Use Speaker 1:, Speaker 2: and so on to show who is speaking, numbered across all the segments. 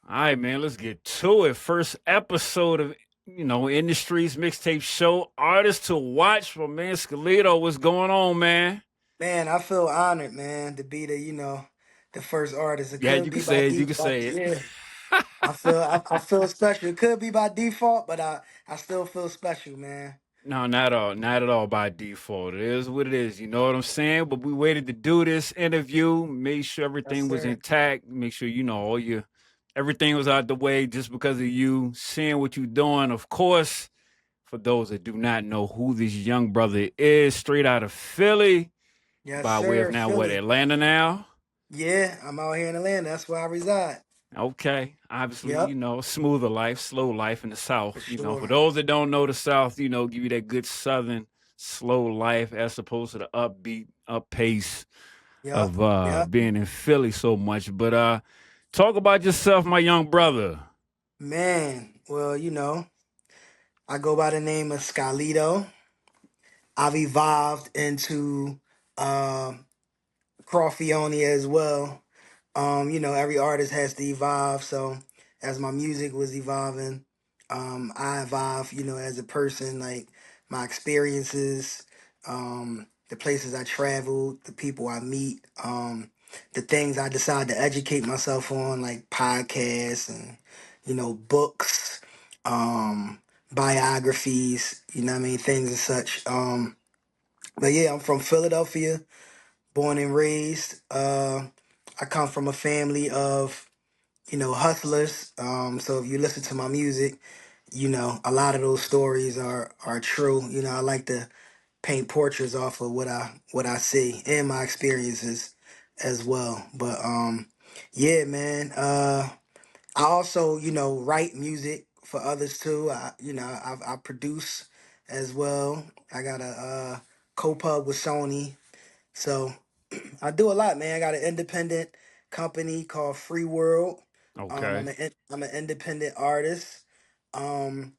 Speaker 1: All right, man, let's get to it. First episode of Industries Mixtape Show. Artist to watch from man Scholito. What's going on, man?
Speaker 2: Man, I feel honored, man, to be the first artist. It
Speaker 1: Yeah,
Speaker 2: couldn't
Speaker 1: you can
Speaker 2: be by
Speaker 1: say it. You can
Speaker 2: default.
Speaker 1: say it.
Speaker 2: Yeah, I feel special. It could be by default, but I still feel special, man.
Speaker 1: No, not all. Not at all by default. It is what it is. You know what I'm saying? But we waited to do this interview, make sure
Speaker 2: Yes,
Speaker 1: everything was
Speaker 2: sir.
Speaker 1: intact, make sure all your everything was out the way just because of you seeing what you're doing. Of course, for those that do not know who this young brother is, straight out of Philly,
Speaker 2: Yes,
Speaker 1: by way of
Speaker 2: sir.
Speaker 1: now what,
Speaker 2: Philly.
Speaker 1: Atlanta now?
Speaker 2: Yeah, I'm out here in Atlanta. That's where I reside.
Speaker 1: Okay. Obviously,
Speaker 2: Yep,
Speaker 1: smoother life, slow life in the
Speaker 2: for
Speaker 1: South. For
Speaker 2: sure.
Speaker 1: those that don't know the South, give you that good Southern slow life as opposed to the upbeat, up pace
Speaker 2: Yep,
Speaker 1: of
Speaker 2: yep.
Speaker 1: being in Philly so much. But talk about yourself, my young brother.
Speaker 2: Man, well, I go by the name of Scalito. I've evolved into um Crawfione as well. Every artist has to evolve. So as my music was evolving, I evolved, as a person, like my experiences, the places I traveled, the people I meet, the things I decide to educate myself on, like podcasts and, books, biographies, things and such. But yeah, I'm from Philadelphia, born and raised. I come from a family of, hustlers. So if you listen to my music, a lot of those stories are true. I like to paint portraits off of what I see and my experiences as well. But yeah, man. I also, write music for others too. I produce as well. I got a co-pub with Sony. So I do a lot, man. I got an independent company called Free World.
Speaker 1: Okay.
Speaker 2: I'm an independent artist. Um,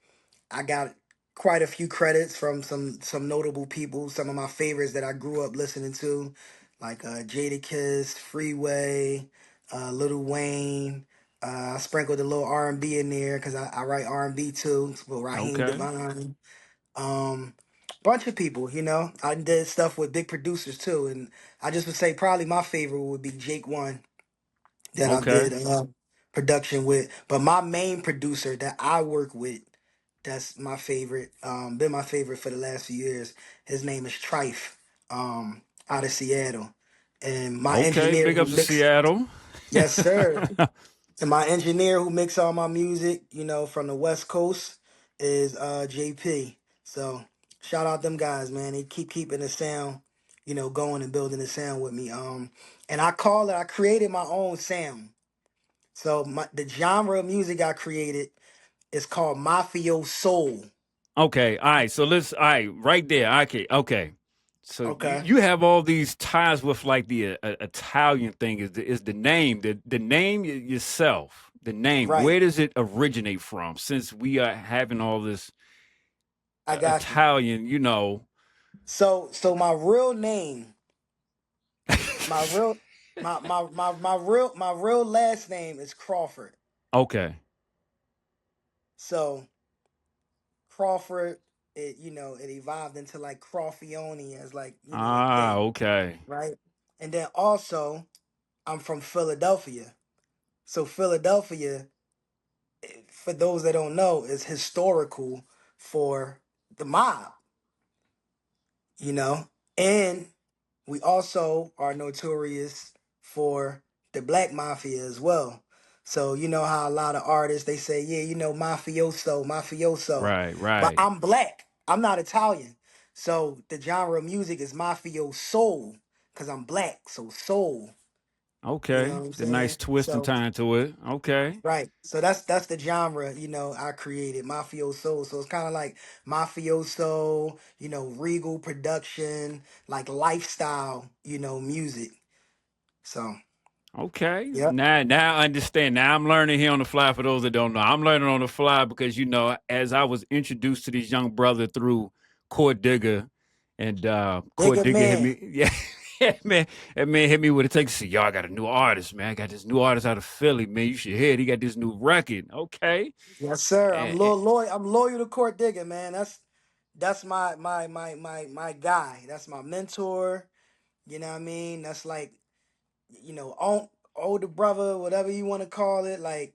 Speaker 2: I got quite a few credits from some notable people. Some of my favorites that I grew up listening to, like Jadakiss, Freeway, Lil Wayne. I sprinkled a little R&B in there because I write R&B too. With Raheem
Speaker 1: Okay.
Speaker 2: DeVaughn. Um, Bunch of people, I did stuff with big producers too, and I just would say probably my favorite would be Jake One that I
Speaker 1: Okay.
Speaker 2: did production with. But my main producer that I work with, that's my favorite, been my favorite for the last few years. His name is Trife, out of Seattle, and my
Speaker 1: Okay.
Speaker 2: engineer
Speaker 1: Big
Speaker 2: who
Speaker 1: ups to
Speaker 2: mixed,
Speaker 1: Seattle.
Speaker 2: yes sir, and my engineer who mixed all my music, from the West Coast is JP. So shout out them guys, man. They keep keeping the sound, going and building the sound with me. And I created my own sound. So the genre of music I created is called Mafio Soul.
Speaker 1: Okay, all right. So let's all right, right there. Okay, okay. So
Speaker 2: Okay.
Speaker 1: you have all these ties with like the Italian thing. Is the name the name yourself? The name.
Speaker 2: Right.
Speaker 1: Where does it originate from? Since we are having all this
Speaker 2: I got you.
Speaker 1: Italian,
Speaker 2: So my real name, my real my real last name is Crawford.
Speaker 1: Okay.
Speaker 2: So Crawford, it evolved into like Crawfione as like, a
Speaker 1: Ah,
Speaker 2: thing,
Speaker 1: okay.
Speaker 2: right? And then also I'm from Philadelphia. So Philadelphia, for those that don't know, is historical for the mob, you know? And we also are notorious for the black mafia as well. So you know how a lot of artists they say, yeah, mafioso, mafioso.
Speaker 1: Right,
Speaker 2: But
Speaker 1: right.
Speaker 2: I'm black. I'm not Italian. So the genre of music is mafio soul because I'm black. So soul. You know
Speaker 1: Okay.
Speaker 2: what I'm
Speaker 1: The nice
Speaker 2: saying?
Speaker 1: twist and
Speaker 2: So
Speaker 1: time to it. Okay.
Speaker 2: right. So that's the genre, I created, mafioso. So it's kind of like mafioso, regal production, like lifestyle, music. So,
Speaker 1: Okay.
Speaker 2: yep.
Speaker 1: Now I understand. Now I'm learning here on the fly for those that don't know. I'm learning on the fly because as I was introduced to this young brother through Court Digger and Court
Speaker 2: Bigger
Speaker 1: Digger hit
Speaker 2: man.
Speaker 1: me. Yeah. man, that man hit me with a text. Said, "Y'all got a new artist, man. I got this new artist out of Philly, man. You should hear it. He got this new record." Okay,
Speaker 2: Yes, sir. I'm
Speaker 1: and,
Speaker 2: loyal. I'm loyal to Court Digger, man. That's my guy. That's my mentor. You know what I mean? That's like, older brother, whatever you want to call it. Like,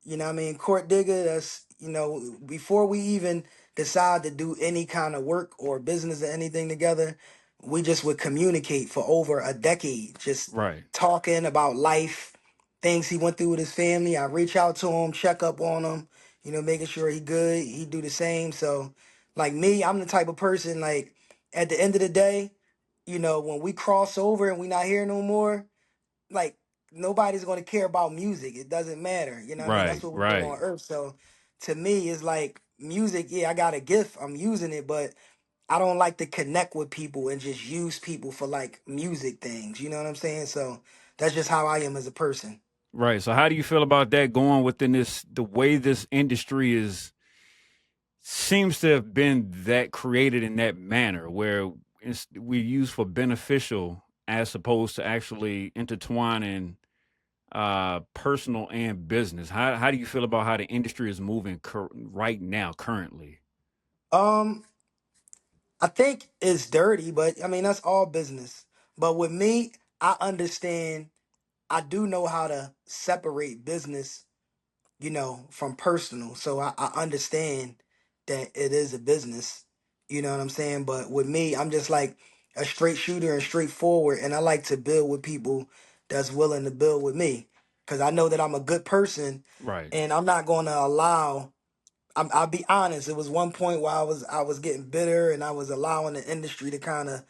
Speaker 2: you know what I mean? Court Digger, that's, before we even decide to do any kind of work or business or anything together, we just would communicate for over a decade, just
Speaker 1: right,
Speaker 2: talking about life, things he went through with his family. I reach out to him, check up on him, making sure he good. He do the same. So, like me, I'm the type of person, like, at the end of the day, when we cross over and we not here no more, like, nobody's going to care about music. It doesn't matter. You know what I mean? That's
Speaker 1: right,
Speaker 2: what we do
Speaker 1: right.
Speaker 2: on Earth. So to me, it's like music. Yeah, I got a gift. I'm using it, but I don't like to connect with people and just use people for like music things. You know what I'm saying? So that's just how I am as a person.
Speaker 1: Right. So how do you feel about that going within this the way this industry is seems to have been that created in that manner where we use for beneficial as opposed to actually intertwining personal and business. How do you feel about how the industry is moving right now currently?
Speaker 2: Um, I think it's dirty, but I mean that's all business. But with me, I understand. I do know how to separate business from personal. So I understand that it is a business. You know what I'm saying? But with me, I'm just like a straight shooter and straightforward. And I like to build with people that's willing to build with me. Cause I know that I'm a good person
Speaker 1: Right.
Speaker 2: and I'm not gonna allow I'll be honest, it was one point where I was getting bitter and I was allowing the industry to kind of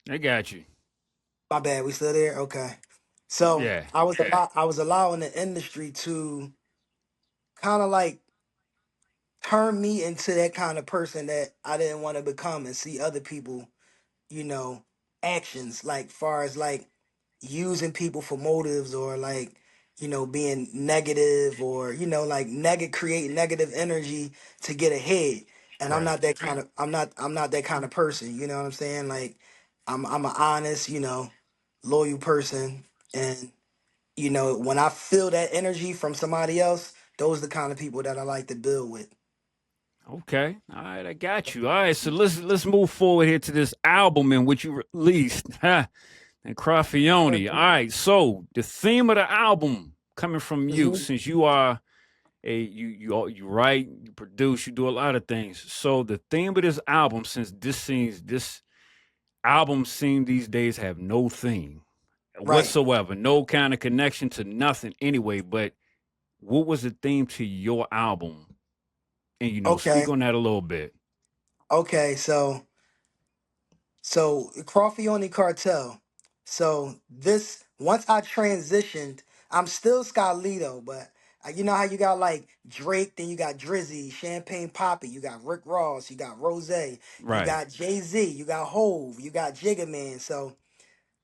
Speaker 1: I got you.
Speaker 2: my bad, we still there? Okay. So
Speaker 1: Yeah.
Speaker 2: I was allowing the industry to kind of like turn me into that kind of person that I didn't want to become and see other people, you know, actions like far as like using people for motives or like, being negative or, like create negative energy to get ahead. And I'm
Speaker 1: Right.
Speaker 2: not that kind of I'm not that kind of person, you know what I'm saying? Like I'm an honest, loyal person and when I feel that energy from somebody else, those are the kind of people that I like to build with.
Speaker 1: Okay. All right, I got you. All right, so let's move forward here to this album in which you released. And Crawfione. All right, so the theme of the album coming from you,
Speaker 2: Hmm.
Speaker 1: since you are you write, you produce, you do a lot of things. So the theme of this album, since this album scene these days have no theme
Speaker 2: Right.
Speaker 1: whatsoever, no kind of connection to nothing anyway. But what was the theme to your album? And
Speaker 2: Okay.
Speaker 1: speak on that a little bit.
Speaker 2: Okay. So Crawfione Cartel. So this once I transitioned, I'm still Scholito, but you know how you got like Drake, then you got Drizzy, Champagne Poppy, you got Rick Ross, you got Rose, you
Speaker 1: Right.
Speaker 2: got Jay Z, you got Hove, you got Jigga Man. So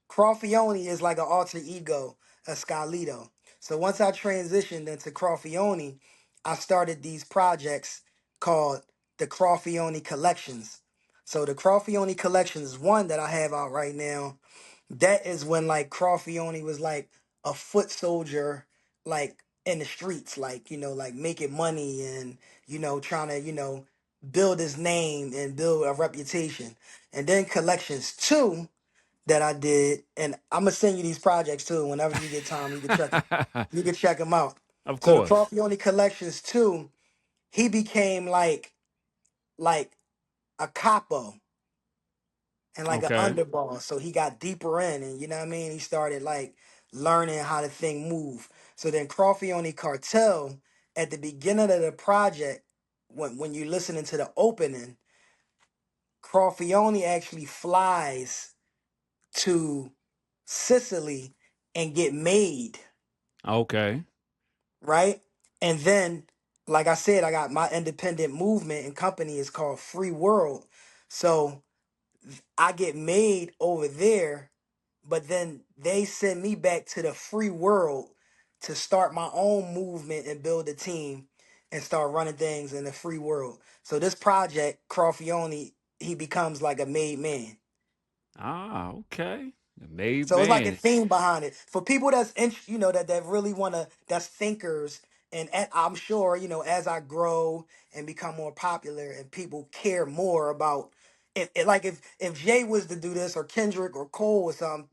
Speaker 2: Crawfione is like an alter ego of Scholito. So once I transitioned into Crawfione, I started these projects called the Crawfione Collections. So the Crawfione Collections is one that I have out right now. That is when like Crawfione was like a foot soldier, like in the streets, like, like making money and, trying to, build his name and build a reputation. And then Collections 2 that I did, and I'm gonna send you these projects too. Whenever you get time, you can check them out.
Speaker 1: Of
Speaker 2: So the
Speaker 1: course.
Speaker 2: Crawfione collections too, he became like a capo and like an
Speaker 1: Okay.
Speaker 2: underboss. So he got deeper in, and you know what I mean. He started like learning how the thing move. So then Crawfione Cartel at the beginning of the project, when you listening to the opening, Crawfione actually flies to Sicily and get made,
Speaker 1: Okay.
Speaker 2: right? And then, like I said, I got my independent movement and company is called Free World. So I get made over there, but then they send me back to the free world to start my own movement and build a team. and start running things in the free world. So this project, Crawfione, he becomes like a made man.
Speaker 1: Ah, okay. The made
Speaker 2: So it's like a
Speaker 1: man.
Speaker 2: theme behind it for people that's that really wanna that's thinkers. And I'm sure as I grow and become more popular and people care more about if Jay was to do this or Kendrick or Cole or something,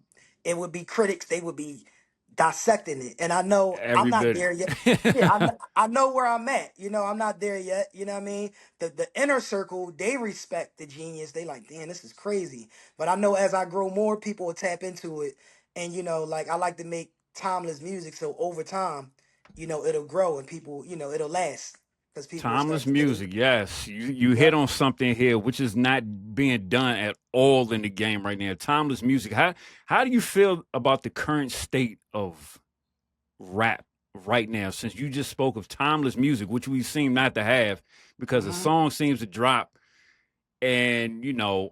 Speaker 2: it would be critics. They would be dissecting it. And I know I'm
Speaker 1: Every
Speaker 2: not
Speaker 1: bit.
Speaker 2: there yet. Yeah, I know where I'm at. I'm not there yet. You know what I mean? The inner circle, they respect the genius. They like, damn, this is crazy. But I know as I grow more, people will tap into it. And like I like to make timeless music. So over time, it'll grow and people, it'll last because people will start
Speaker 1: Timeless
Speaker 2: to get it.
Speaker 1: music, yes. You hit
Speaker 2: Yep.
Speaker 1: on something here which is not being done at all in the game right now. Timeless music. How do you feel about the current state of rap right now? Since you just spoke of timeless music, which we seem not to have, because a
Speaker 2: Hmm.
Speaker 1: song seems to drop and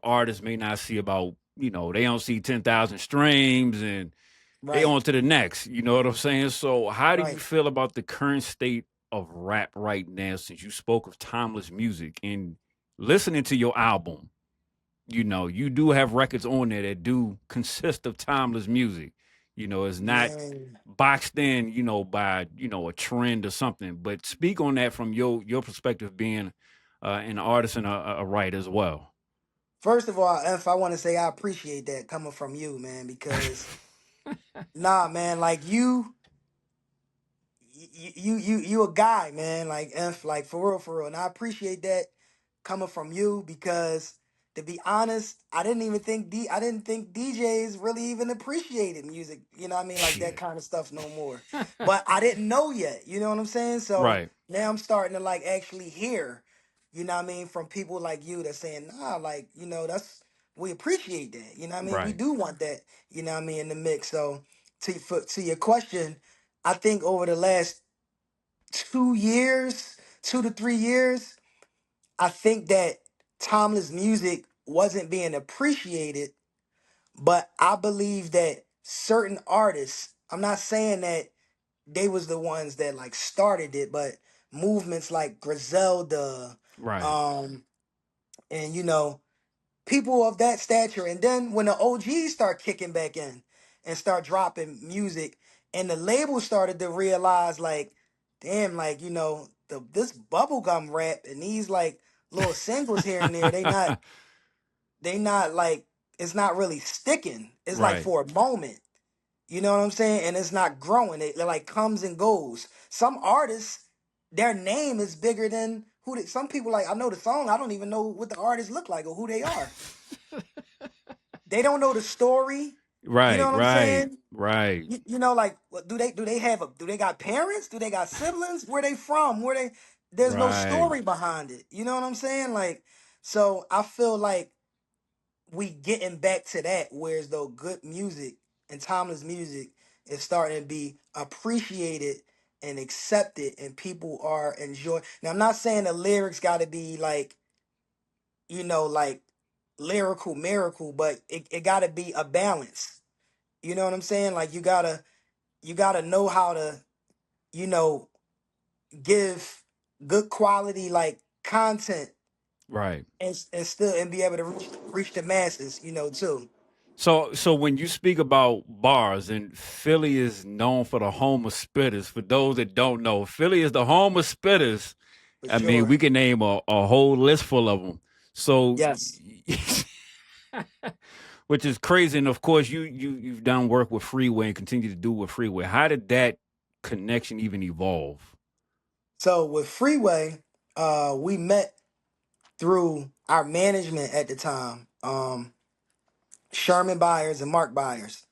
Speaker 1: artists may not see about they don't see 10,000 streams and they
Speaker 2: Right.
Speaker 1: on to the next. You know what I'm saying? So how do you
Speaker 2: Right.
Speaker 1: feel about the current state of rap right now since you spoke of timeless music and listening to your album? You do have records on there that do consist of timeless music. It's not
Speaker 2: Man.
Speaker 1: boxed in, by, a trend or something. But speak on that from your perspective being an artist and a writer as well.
Speaker 2: First of all, if I want to say I appreciate that coming from you, man, because nah, man, like you a guy, man. Like if like for real, and I appreciate that coming from you because to be honest, I didn't think DJs really even appreciated music. You know what I mean? Like that
Speaker 1: Shit.
Speaker 2: kind of stuff no more. But I didn't know yet. You know what I'm saying? So
Speaker 1: Right,
Speaker 2: now I'm starting to like actually hear. You know what I mean? From people like you that's saying, nah, like that's we appreciate that. You know what I mean? We
Speaker 1: right,
Speaker 2: do want that. You know what I mean in the mix. So to your question. I think over the last 2 years, 2 to 3 years, I think that timeless music wasn't being appreciated, but I believe that certain artists, I'm not saying that they was the ones that like started it, but movements like Griselda,
Speaker 1: right.
Speaker 2: um, and people of that stature. And then when the OGs start kicking back in and start dropping music, and the label started to realize, like, damn, like this bubblegum rap and these like little singles here and there, they not like it's not really sticking. It's like
Speaker 1: Right.
Speaker 2: for a moment. You know what I'm saying? And it's not growing. It like comes and goes. Some artists, their name is bigger than some people like I know the song. I don't even know what the artist look like or who they are. They don't know the story. You know
Speaker 1: Right,
Speaker 2: what I'm
Speaker 1: right,
Speaker 2: saying?
Speaker 1: right,
Speaker 2: Like do they got parents? Do they got siblings? Where they from? There's no
Speaker 1: right,
Speaker 2: story behind it. You know what I'm saying? Like, so I feel like we getting back to that, whereas though good music and timeless music is starting to be appreciated and accepted and people are enjoying. Now I'm not saying the lyrics gotta be like, like lyrical miracle, but it gotta be a balance. You know what I'm saying? Like you gotta know how to, you know, give good quality like content
Speaker 1: right.
Speaker 2: and still and be able to reach the masses, too.
Speaker 1: So when you speak about bars, and Philly is known for the home of spitters. For those that don't know, Philly is the home of spitters.
Speaker 2: For
Speaker 1: I mean,
Speaker 2: sure.
Speaker 1: we can name a whole list full of them. So,
Speaker 2: Yes.
Speaker 1: which is crazy. And of course, you've done work with Freeway and continue to do with Freeway. How did that connection even evolve?
Speaker 2: So with Freeway, we met through our management at the time, Sherman Byers and Mark Byers.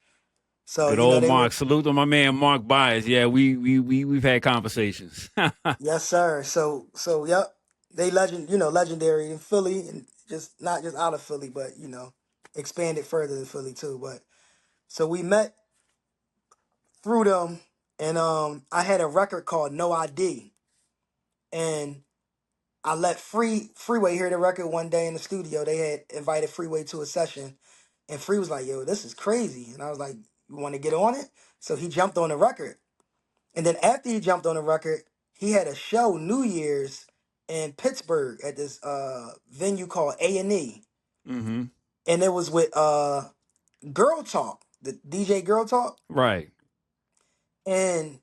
Speaker 2: So
Speaker 1: Good old
Speaker 2: they were
Speaker 1: Mark. Salute to my man Mark Byers. Yeah, we've had conversations.
Speaker 2: yes, sir. So yep, they legendary in Philly and just not just out of Philly, but expanded further than Philly too. But so we met through them, and I had a record called No ID, and I let Freeway hear the record one day in the studio. They had invited Freeway to a session, and Free was like, "Yo, this is crazy," and I was like, "You want to get on it?" So he jumped on the record, and then after he jumped on the record, he had a show New Year's in Pittsburgh at this venue called A&E,
Speaker 1: Mm-hmm.
Speaker 2: and it was with Girl Talk, the DJ Girl Talk,
Speaker 1: Right.
Speaker 2: and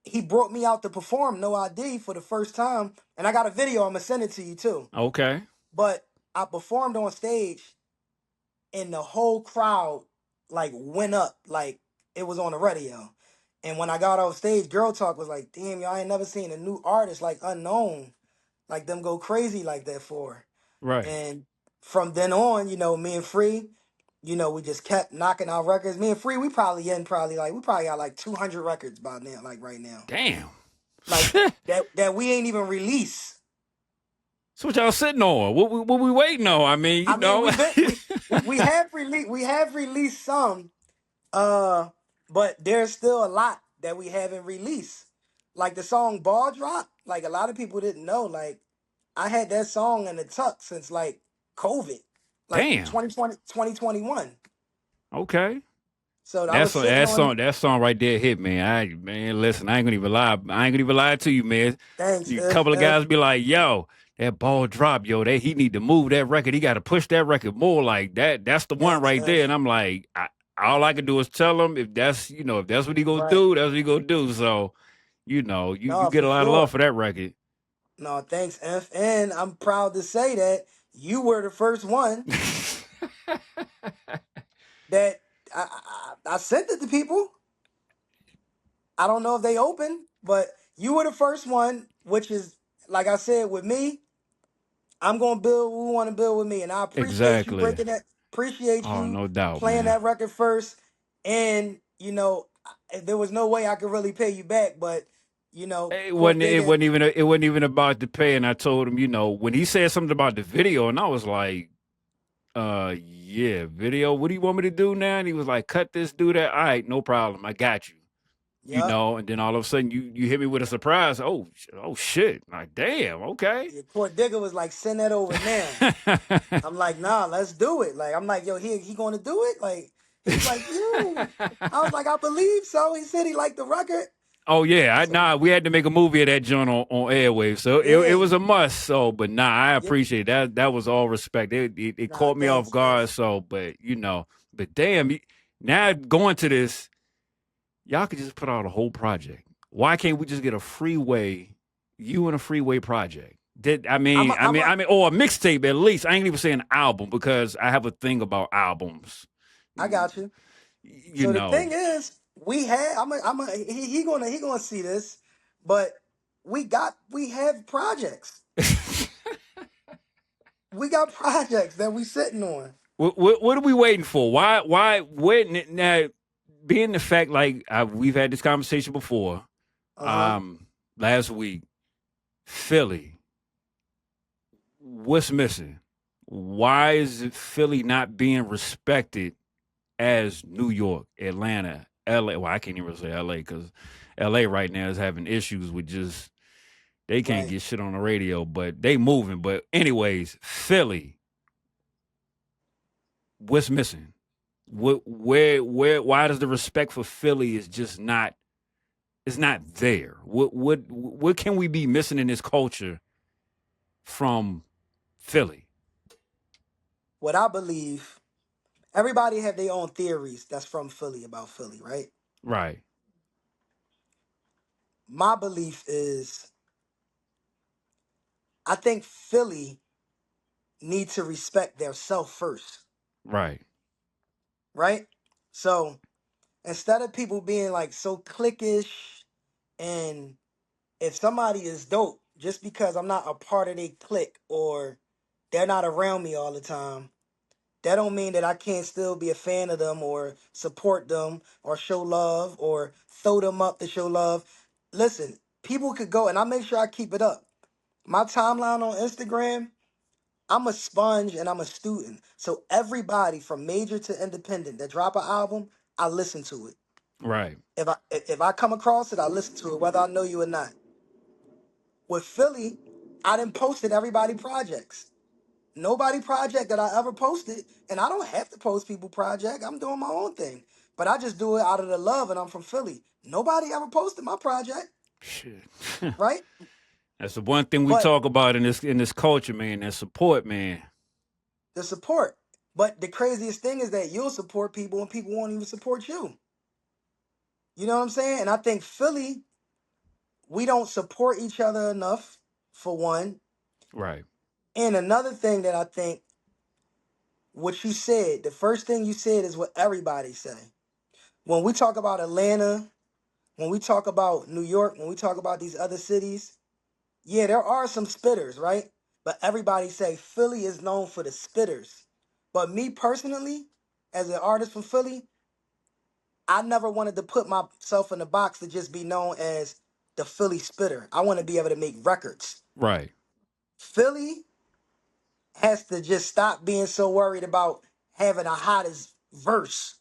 Speaker 2: he brought me out to perform No ID for the first time, and I got a video. I'm gonna send it to you too.
Speaker 1: Okay.
Speaker 2: But I performed on stage, and the whole crowd like went up like it was on the radio. And when I got off stage, Girl Talk was like, "Damn, y'all ain't never seen a new artist like unknown like them go crazy like that for."
Speaker 1: Right.
Speaker 2: And from then on, me and Free, we just kept knocking out records. Me and Free, we probably got like 200 records by now, like right now,
Speaker 1: Damn.
Speaker 2: like
Speaker 1: So
Speaker 2: that we ain't even released.
Speaker 1: what y'all sitting on? What we waiting on? I mean, you
Speaker 2: I mean,
Speaker 1: know.
Speaker 2: we have released some, uh, but there's still a lot that we haven't released. Like the song Ball Drop, like a lot of people didn't know. Like I had that song in the tuck since like COVID, like
Speaker 1: Damn.
Speaker 2: 2020, 2021.
Speaker 1: Okay.
Speaker 2: So I
Speaker 1: That's
Speaker 2: was
Speaker 1: song,
Speaker 2: sitting
Speaker 1: that
Speaker 2: on
Speaker 1: song, that song right there hit, man. Man, listen, I ain't gonna even lie. I ain't gonna even lie to you, man.
Speaker 2: thanks,
Speaker 1: A couple of guys be like, "Yo, that ball drop, yo. That he need to move that record. He got to push that record more like that. That's the one
Speaker 2: thanks,
Speaker 1: right there." And I'm like, all I can do is tell him if that's what he gonna
Speaker 2: right.
Speaker 1: do, that's what he gonna do. So, you
Speaker 2: No,
Speaker 1: get
Speaker 2: for
Speaker 1: a lot of love
Speaker 2: sure.
Speaker 1: for that record.
Speaker 2: No, thanks, F. And I'm proud to say that you were the first one that I sent it to people. I don't know if they open, but you were the first one, which is like I said with me. I'm gonna build what we want to build with me, and I appreciate you
Speaker 1: Exactly.
Speaker 2: breaking that. Appreciate
Speaker 1: Oh,
Speaker 2: you
Speaker 1: no doubt,
Speaker 2: playing
Speaker 1: man.
Speaker 2: that record first, and there was no way I could really pay you back, but
Speaker 1: It
Speaker 2: Court
Speaker 1: wasn't. It
Speaker 2: Digger,
Speaker 1: wasn't even. It wasn't even about the pay. And I told him, when he said something about the video, and I was like, yeah, video. What do you want me to do now? And he was like, cut this, do that. All right, no problem. I got you.
Speaker 2: yup,
Speaker 1: And then all of a sudden you hit me with a surprise. Oh shit. Like, damn, okay.
Speaker 2: yeah, Court Digger was like, send that over now. I'm like, nah, let's do it. Like, I'm like, yo, he gonna do it? Like, he was like, yeah. I was like, I believe so. He said he liked the record.
Speaker 1: Oh yeah,
Speaker 2: So
Speaker 1: we had to make a movie of that joint on airwaves, so it
Speaker 2: yeah,
Speaker 1: was a must. So, but I
Speaker 2: yeah.
Speaker 1: appreciate that. That was all respect. It
Speaker 2: Nah,
Speaker 1: caught me off
Speaker 2: thanks,
Speaker 1: guard.
Speaker 2: F.
Speaker 1: So, but damn, now going to this, y'all could just put out a whole project. Why can't we just get a Freeway, you and a Freeway project?
Speaker 2: I'm a,
Speaker 1: Or a mixtape at least. I ain't even saying album because I have a thing about albums.
Speaker 2: I got you.
Speaker 1: You
Speaker 2: So the
Speaker 1: know.
Speaker 2: thing is, we had he gonna see this, but we have projects. We got projects that we sitting on.
Speaker 1: What are we waiting for? Why now? Being the fact, like we've had this conversation before,
Speaker 2: Uh-huh.
Speaker 1: last week, Philly, what's missing? Why is Philly not being respected as New York, Atlanta, LA? Well, I can't even say LA because LA right now is having issues with just they can't
Speaker 2: Right.
Speaker 1: get shit on the radio, but they moving. But anyways, Philly, what's missing? Why does the respect for Philly is just not it's not there? What can we be missing in this culture from Philly?
Speaker 2: What I believe, everybody have their own theories that's from Philly about Philly, right?
Speaker 1: Right,
Speaker 2: My belief is I think Philly need to respect their self first,
Speaker 1: right,
Speaker 2: right? So instead of people being like so cliquish, and if somebody is dope, just because I'm not a part of their clique or they're not around me all the time, that don't mean that I can't still be a fan of them or support them or show love or throw them up to show love. Listen, people could go, and I make sure I keep it up. My timeline on Instagram, I'm a sponge and I'm a student. So everybody from major to independent that drop an album, I listen to it.
Speaker 1: right,
Speaker 2: If I come across it, I listen to it, whether I know you or not. With Philly, I done posted everybody projects. Nobody project that I ever posted, and I don't have to post people project. I'm doing my own thing. But I just do it out of the love, and I'm from Philly. Nobody ever posted my project.
Speaker 1: Shit.
Speaker 2: right?
Speaker 1: That's the one thing we
Speaker 2: But
Speaker 1: talk about in this culture, man. That support, man.
Speaker 2: the support. But the craziest thing is that you'll support people and people won't even support you. You know what I'm saying? And I think Philly, we don't support each other enough, for one.
Speaker 1: Right.
Speaker 2: And another thing that I think, what you said, the first thing you said is what everybody say. When we talk about Atlanta, when we talk about New York, when we talk about these other cities, yeah, there are some spitters, right? But everybody say Philly is known for the spitters. But me personally, as an artist from Philly, I never wanted to put myself in the box to just be known as the Philly spitter. I want to be able to make records.
Speaker 1: Right.
Speaker 2: Philly has to just stop being so worried about having a hottest verse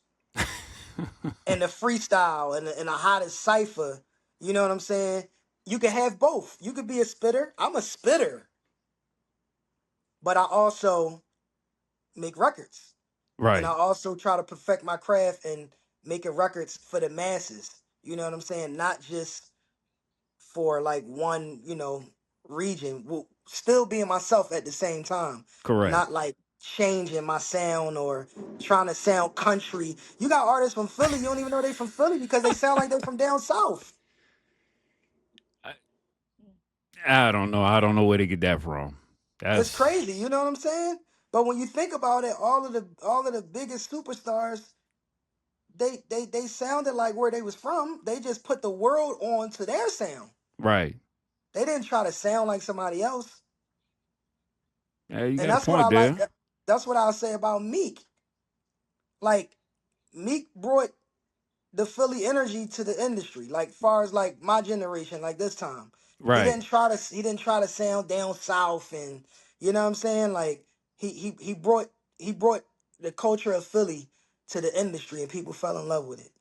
Speaker 2: and the freestyle and the hottest cipher. You know what I'm saying? You can have both. You could be a spitter. I'm a spitter, but I also make records. And I
Speaker 1: Right.
Speaker 2: also try to perfect my craft and making records for the masses. You know what I'm saying? Not just for like one, region. Well, still being myself at the same time.
Speaker 1: Correct.
Speaker 2: Not like changing my sound or trying to sound country. You got artists from Philly, you don't even know they from Philly because they sound like they're from down south.
Speaker 1: I, I don't know. I don't know where to get that from.
Speaker 2: It's
Speaker 1: That's
Speaker 2: crazy, you know what I'm saying? But when you think about it, all of the biggest superstars, they sounded like where they was from. They just put the world on to their sound.
Speaker 1: right.
Speaker 2: They didn't try to sound like somebody else.
Speaker 1: Yeah, you
Speaker 2: And
Speaker 1: got a
Speaker 2: that's what
Speaker 1: point
Speaker 2: I like.
Speaker 1: there.
Speaker 2: That's what I'll say about Meek. Like Meek brought the Philly energy to the industry. Like far as like my generation, like this time,
Speaker 1: Right.
Speaker 2: he didn't try to sound down south, and you know what I'm saying. Like he brought the culture of Philly to the industry, and people fell in love with it.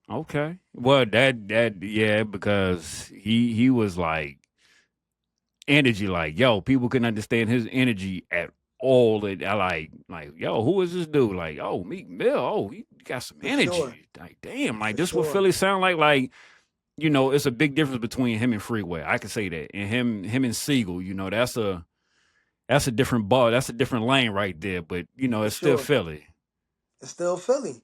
Speaker 1: Okay. Well, that yeah, because he was like energy, like yo, people couldn't understand his energy at all. And I like yo, who is this dude? Like oh, Meek Mill. Oh, he got some
Speaker 2: For sure,
Speaker 1: energy. Like damn, like
Speaker 2: for
Speaker 1: this what
Speaker 2: sure,
Speaker 1: Philly sound like. Like it's a big difference between him and Freeway. I can say that, and him and Siegel. That's a different ball. That's a different lane right there. But
Speaker 2: for
Speaker 1: it's still
Speaker 2: sure.
Speaker 1: Philly.
Speaker 2: It's still Philly.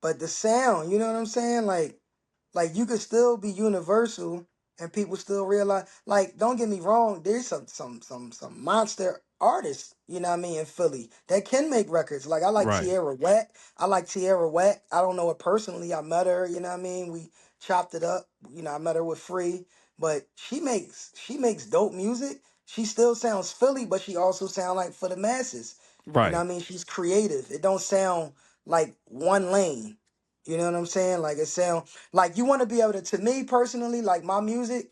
Speaker 2: But the sound, you know what I'm saying? Like you could still be universal and people still realize, like, don't get me wrong, there's some monster artists, you know what I mean, in Philly that can make records. Like I like
Speaker 1: Right.
Speaker 2: Tierra Whack. I like Tierra Whack. I don't know her personally. I met her, you know what I mean? We chopped it up. I met her with Free. But she makes dope music. She still sounds Philly, but she also sound like for the masses. You know
Speaker 1: Right.
Speaker 2: what I mean? She's creative. It don't sound like one lane. You know what I'm saying? Like it sound like you want to be able to me personally, like my music,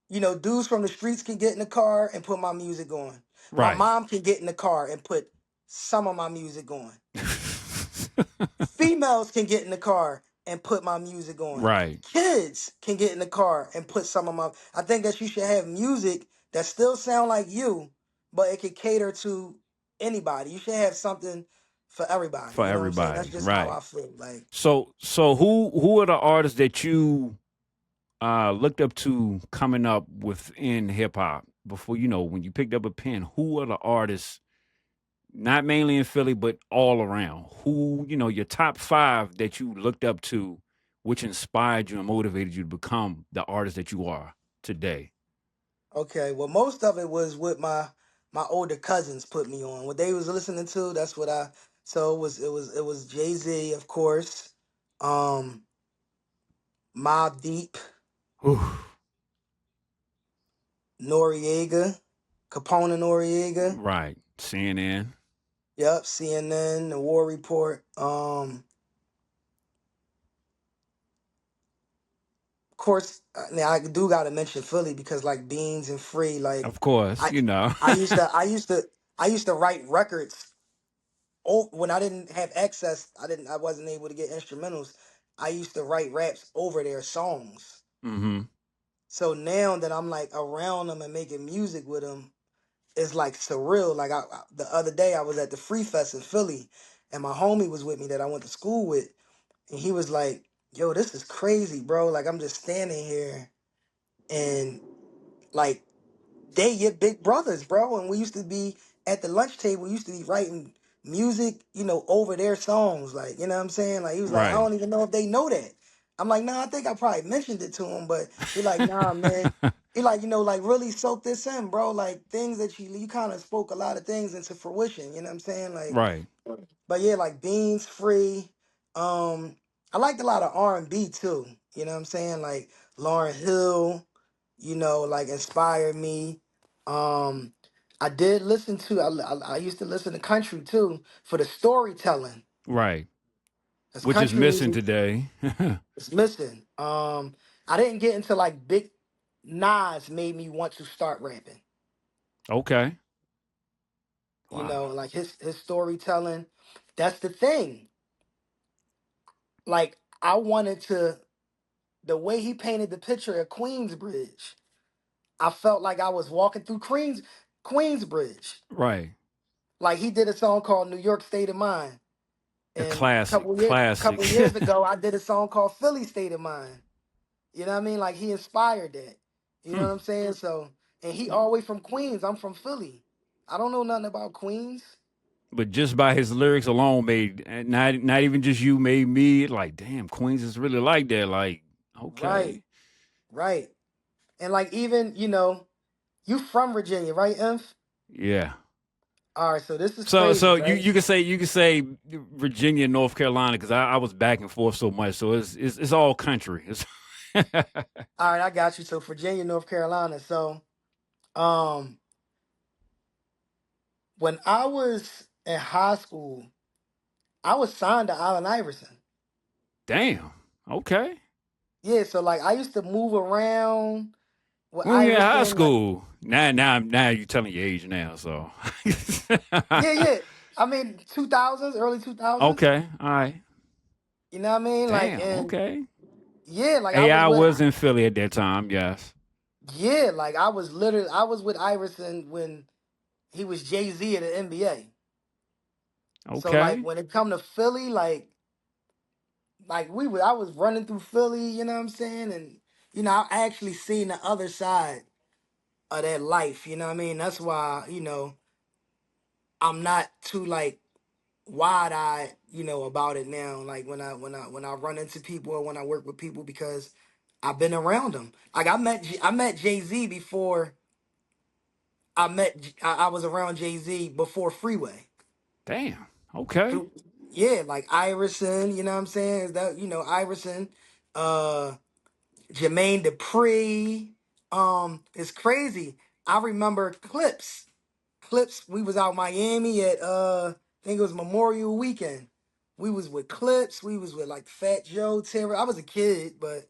Speaker 2: dudes from the streets can get in the car and put my music on. My
Speaker 1: Right.
Speaker 2: mom can get in the car and put some of my music on. Females can get in the car and put my music on.
Speaker 1: right.
Speaker 2: Kids can get in the car and put some of my. I think that you should have music that still sound like you, but it can cater to anybody. You should have something for everybody.
Speaker 1: For
Speaker 2: You know what I'm saying? That's
Speaker 1: everybody.
Speaker 2: just how
Speaker 1: Right.
Speaker 2: I feel. Like,
Speaker 1: So who are the artists that you looked up to coming up within hip hop before when you picked up a pen? Who are the artists, not mainly in Philly but all around? Who your top five that you looked up to, which inspired you and motivated you to become the artist that you are today?
Speaker 2: okay, well, most of it was what my older cousins put me on. What they was listening to, that's what I. So it was Jay-Z, of course, um, Mobb Deep,
Speaker 1: Whew.
Speaker 2: Noriega, Capone Noriega.
Speaker 1: Right. CNN.
Speaker 2: Yep, CNN, The War Report. Of course, now I do gotta mention Philly because like Beans and Free, like
Speaker 1: Of course,
Speaker 2: I I used to I used to I used to write records. Oh, when I didn't have access, I wasn't able to get instrumentals. I used to write raps over their songs.
Speaker 1: hmm
Speaker 2: So now that I'm like around them and making music with them, it's like surreal. Like the other day I was at the Free Fest in Philly, and my homie was with me that I went to school with, and he was like, Yo, this is crazy, bro. Like I'm just standing here and like they your big brothers, bro. And we used to be at the lunch table, we used to be writing music, over their songs. Like, you know what I'm saying? Like he was like, I
Speaker 1: Right.
Speaker 2: don't even know if they know that. I'm like, nah, I think I probably mentioned it to him, but he like, nah, man. He like, like really soak this in, bro. Like things that you kind of spoke a lot of things into fruition. You know what I'm saying? Like,
Speaker 1: Right.
Speaker 2: but yeah, like Beans Free. I liked a lot of R&B too. You know what I'm saying? Like Lauryn Hill, like inspired me. Um, I did listen to. I used to listen to country too for the storytelling.
Speaker 1: Right.
Speaker 2: Cause
Speaker 1: Which is
Speaker 2: country
Speaker 1: missing
Speaker 2: music
Speaker 1: today.
Speaker 2: is missing. I didn't get into like big Nas made me want to start rapping.
Speaker 1: Okay. Wow.
Speaker 2: Like his storytelling. That's the thing. Like I wanted to the way he painted the picture of Queensbridge. I felt like I was walking through Queensbridge.
Speaker 1: Right.
Speaker 2: Like he did a song called New York State of Mind.
Speaker 1: A
Speaker 2: And
Speaker 1: classic.
Speaker 2: couple
Speaker 1: Classic.
Speaker 2: years ago, I did a song called Philly State of Mind. You know what I mean? Like he inspired that. You know
Speaker 1: Hmm.
Speaker 2: what I'm saying? So, and he all the way from Queens. I'm from Philly. I don't know nothing about Queens.
Speaker 1: But just by his lyrics alone made not even just you made me like, damn, Queens is really like that. Like,
Speaker 2: Right,
Speaker 1: okay.
Speaker 2: right. And like even, you from Virginia, right, Inf?
Speaker 1: Yeah.
Speaker 2: All right, so this is
Speaker 1: So
Speaker 2: crazy,
Speaker 1: you
Speaker 2: right?
Speaker 1: you could say Virginia, North Carolina, because I was back and forth so much. So it's all country. It's
Speaker 2: All right, I got you. So Virginia, North Carolina. So um when I was in high school, I was signed to Allen Iverson.
Speaker 1: damn. Okay.
Speaker 2: Yeah, so like I used to move around with
Speaker 1: When we in high
Speaker 2: Iverson. Like,
Speaker 1: school, now you telling your age now. So
Speaker 2: yeah, yeah. I mean, 2000s, early 2000s.
Speaker 1: okay, all right.
Speaker 2: You know what I mean? Like,
Speaker 1: Damn.
Speaker 2: and
Speaker 1: Okay.
Speaker 2: yeah, like I was
Speaker 1: AI
Speaker 2: with,
Speaker 1: was in Philly at that time. Yes.
Speaker 2: yeah, like I was with Iverson when he was Jay-Z at the NBA. So like
Speaker 1: Okay.
Speaker 2: when it come to Philly, I was running through Philly, you know what I'm saying? And I actually seen the other side of that life, you know what I mean? That's why, I'm not too like wide eyed, about it now. Like when I run into people or when I work with people because I've been around them. Like I met Jay-Z before I was around Jay-Z before Freeway.
Speaker 1: Damn. Okay.
Speaker 2: Through yeah, like Iverson, you know what I'm saying? Is that Iverson, uh Jermaine Dupri. It's crazy. I remember clips. Clips, we was out Miami at I think it was Memorial Weekend. We was with Clips, we was with like Fat Joe, Terror. I was a kid, but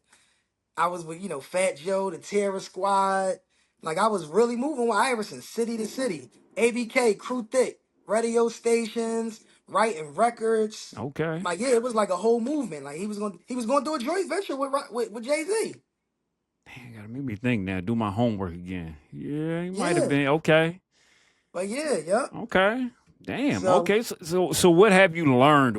Speaker 2: I was with, Fat Joe, the Terror Squad. Like I was really moving with Iverson, city to city. ABK, Crew Thick, radio stations, writing records.
Speaker 1: Okay.
Speaker 2: Like yeah, it was like a whole movement. Like he was going to do a joint venture with Jay-Z.
Speaker 1: Damn, gotta make me think now. Do my homework again. Yeah, he might have
Speaker 2: Yeah.
Speaker 1: been. Okay.
Speaker 2: But yeah, yep.
Speaker 1: Okay. Damn.
Speaker 2: So
Speaker 1: Okay. So what have you learned?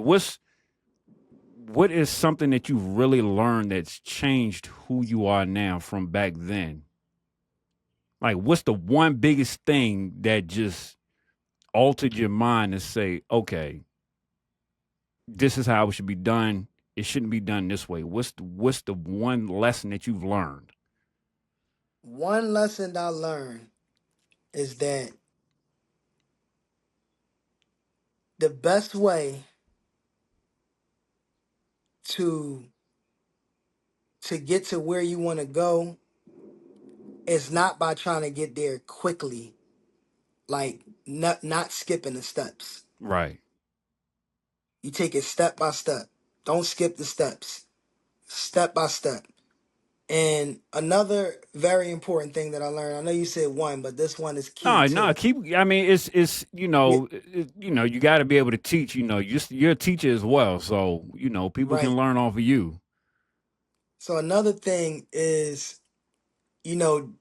Speaker 1: What is something that you really learned that's changed who you are now from back then? Like, what's the one biggest thing that just altered your mind to say, okay, this is how it should be done. It shouldn't be done this way. What's the one lesson that you've learned?
Speaker 2: one lesson I learned is that the best way to get to where you want to go is not by trying to get there quickly, like not skipping the steps.
Speaker 1: Right.
Speaker 2: You take it step by step. Don't skip the steps. Step by step. And another very important thing that I learned, I know you said one, but this one is key
Speaker 1: No, no,
Speaker 2: too.
Speaker 1: keep. I mean, it's
Speaker 2: Yeah,
Speaker 1: you got to be able to teach. You're a teacher as well, so people can
Speaker 2: right.
Speaker 1: learn off of you.
Speaker 2: So another thing is, you know,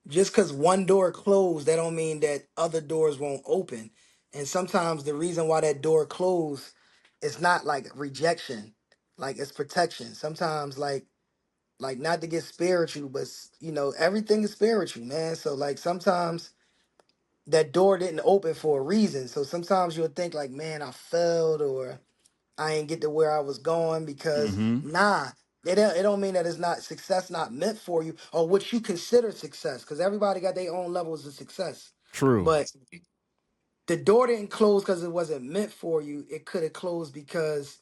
Speaker 2: just because one door closed, that don't mean that other doors won't open. And sometimes the reason why that door closed is not like rejection. Like it's protection. Sometimes like not to get spiritual, but everything is spiritual, man. So like sometimes that door didn't open for a reason. So sometimes you'll think like, man, I failed or I ain't get to where I was going because
Speaker 1: Mm-hmm.
Speaker 2: nah, it don't mean that it's not success not meant for you or what you consider success because everybody got their own levels of success.
Speaker 1: True.
Speaker 2: But the door didn't close because it wasn't meant for you. It could have closed because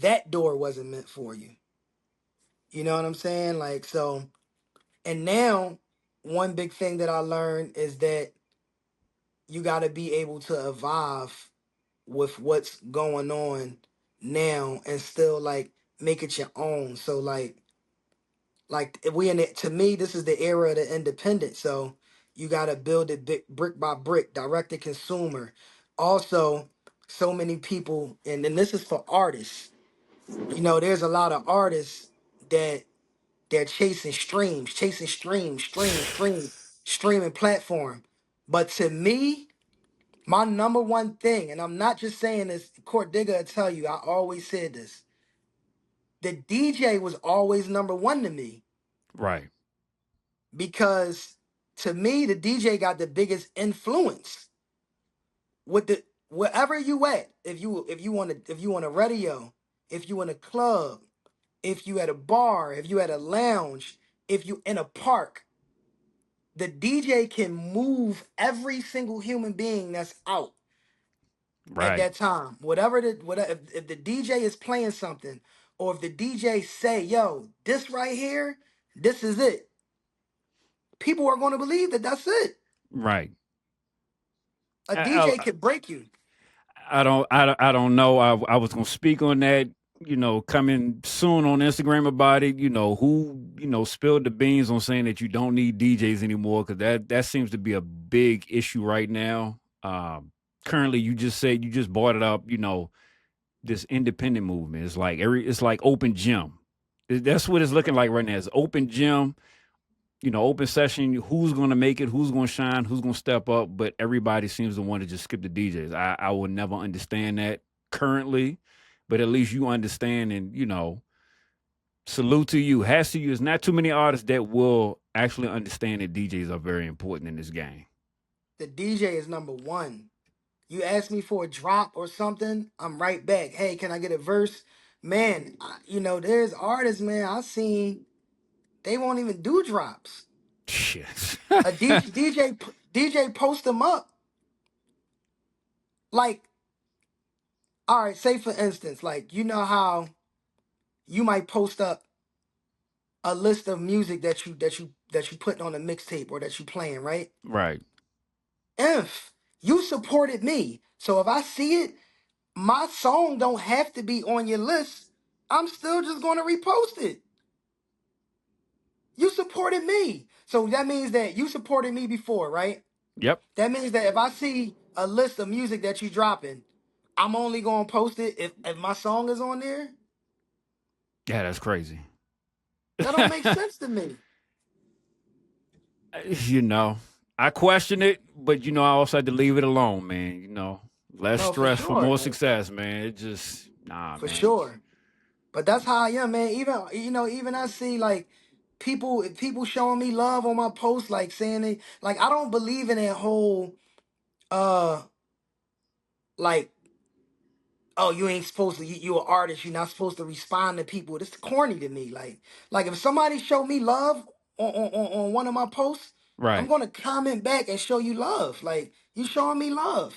Speaker 2: that door wasn't meant for you. You know what I'm saying? Like so, and now one big thing that I learned is that you got to be able to evolve with what's going on now and still like make it your own. So like if we in it, to me this is the era of the independent. So you got to build it brick by brick, direct to consumer. Also, so many people, and this is for artists. There's a lot of artists that they're chasing streams, streaming platform. But to me, my number one thing, and I'm not just saying this, Court Digger will tell you, I always said this. The DJ was always number one to me
Speaker 1: Right.
Speaker 2: because to me, the DJ got the biggest influence with the wherever you at. If you on a radio, if you in a club, if you at a bar, if you at a lounge, if you in a park, the DJ can move every single human being that's out at
Speaker 1: Right.
Speaker 2: that time. Whatever if the DJ is playing something, or if the DJ say, "Yo, this right here, this is it," people are going to believe that that's it.
Speaker 1: Right.
Speaker 2: A
Speaker 1: I,
Speaker 2: DJ could break you.
Speaker 1: I don't know. I was gonna speak on that. Coming soon on Instagram about it. Who spilled the beans on saying that you don't need DJs anymore because that seems to be a big issue right now. Currently, you just said you just brought it up. This independent movement. It's like open gym. That's what it's looking like right now. It's open gym. Open session, who's going to make it, who's going to shine, who's going to step up, but everybody seems to want to just skip the DJs. I will never understand that currently, but at least you understand and, salute to you. Has to you. There's not too many artists that will actually understand that DJs are very important in this game.
Speaker 2: The DJ is number one. You ask me for a drop or something, I'm right back. Hey, can I get a verse? Man, there's artists, man. I seen they won't even do drops.
Speaker 1: Shit.
Speaker 2: A DJ post them up like, all right, say for instance, like how you might post up a list of music that you putting on a mixtape or that you playing, right?
Speaker 1: Right.
Speaker 2: If you supported me, so if I see it, my song don't have to be on your list. I'm still just gonna repost it. You supported me. So that means that you supported me before, right?
Speaker 1: Yep.
Speaker 2: That means that if I see a list of music that you dropping, I'm only gonna post it if my song is on there.
Speaker 1: Yeah, that's crazy.
Speaker 2: That don't make sense to me.
Speaker 1: you know, I question it, but I also had to leave it alone, man. Less
Speaker 2: No, for
Speaker 1: stress for
Speaker 2: sure.
Speaker 1: more
Speaker 2: Like,
Speaker 1: success, man. It just nah,
Speaker 2: for
Speaker 1: man.
Speaker 2: sure. But that's how I am, man. Even I see like people showing me love on my posts, like saying it. Like I don't believe in that whole uh like, oh, you ain't supposed to. You an artist. You're not supposed to respond to people. It's corny to me. Like if somebody show me love on one of my posts, I'm
Speaker 1: Right.
Speaker 2: gonna comment back and show you love. Like you showing me love.